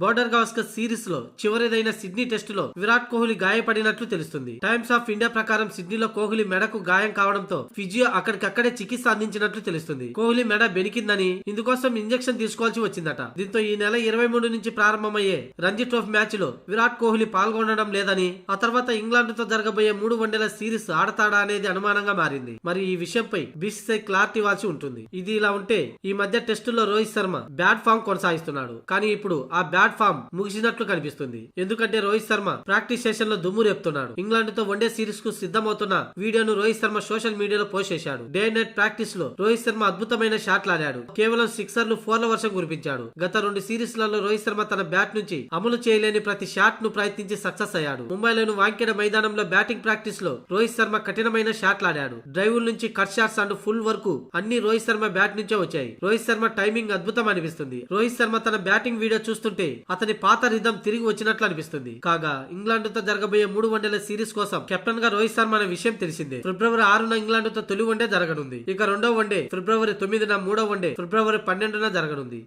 Border Gavaskar series లో చివరిదైన Sydney టెస్టులో విరాట్ కోహ్లీ గాయపడినట్లు తెలుస్తుంది. టైమ్స్ ఆఫ్ ఇండియా ప్రకారం సిడ్నీలో కోహ్లీ మెడకు గాయం కావడంతో ఫిజియో అక్కడికక్కడే చికిత్స అందించినట్లు తెలుస్తుంది. కోహ్లీ మెడ బెనికిందని ఇందుకోసం ఇంజెక్షన్ తీసుకోవాల్సి వచ్చిందట. దీంతో ఈ నెల 23 నుంచి ప్రారంభమయ్యే రంజీ ట్రోఫీ మ్యాచ్ లో విరాట్ కోహ్లీ పాల్గొనడం లేదని, ఆ తర్వాత ఇంగ్లాండ్ తో జరగబోయే 3 వన్డేల సిరీస్ ఆడతాడా అనేది అనుమానంగా మారింది. మరి ఈ విషయంపై బీసీసీఐ క్లారిటీ ఇవ్వాల్సి ఉంటుంది. ఇది ఇలా ఉంటే ఈ మధ్య టెస్టుల్లో రోహిత్ శర్మ బ్యాడ్ ఫామ్ కొనసాగిస్తున్నాడు. కానీ ఇప్పుడు ఆ బ్యాడ్ ఫామ్ ముగిసినట్లు కనిపిస్తుంది. ఎందుకంటే రోహిత్ శర్మ ప్రాక్టీస్ సెషన్ లో దుమ్ము రేపుతున్నాడు. ఇంగ్లాండ్ తో వన్డే సిరీస్ కు సిద్ధమవుతున్న వీడియోను రోహిత్ శర్మ సోషల్ మీడియాలో పోస్ట్ చేశాడు. డే అండ్ నైట్ ప్రాక్టీస్ లో రోహిత్ శర్మ అద్భుతమైన షాట్లు ఆడాడు. కేవలం సిక్సర్లు, 4ల వర్షం కురిపించాడు. గత 2 సిరీస్ లలో రోహిత్ శర్మ తన బ్యాట్ నుంచి అమలు చేయలేని ప్రతి షాట్ ను ప్రయత్నించి సక్సెస్ అయ్యాడు. ముంబైలోని వాంఖేడే మైదానంలో బ్యాటింగ్ ప్రాక్టీస్ లో రోహిత్ శర్మ కఠినమైన షాట్లు ఆడాడు. డ్రైవ్ నుంచి కట్ షాట్స్ అండ్ ఫుల్ వరకు అన్ని రోహిత్ శర్మ బ్యాట్ నుంచే వచ్చాయి. రోహిత్ శర్మ టైమింగ్ అద్భుతం అనిపిస్తుంది. రోహిత్ శర్మ తన బ్యాటింగ్ వీడియో చూస్తుంటే అతని పాత రిధం తిరిగి వచ్చినట్లు అనిపిస్తుంది. కాగా ఇంగ్లాండ్ తో జరగబోయే 3 వన్డేల సిరీస్ కోసం కెప్టెన్ గా రోహిత్ శర్మ అనే విషయం తెలిసిందే. ఫిబ్రవరి 6న ఇంగ్లాండ్ తో తొలి వన్డే జరగనుంది. ఇక 2వ వన్డే ఫిబ్రవరి 9న, 3వ వన్డే ఫిబ్రవరి 12న జరగనుంది.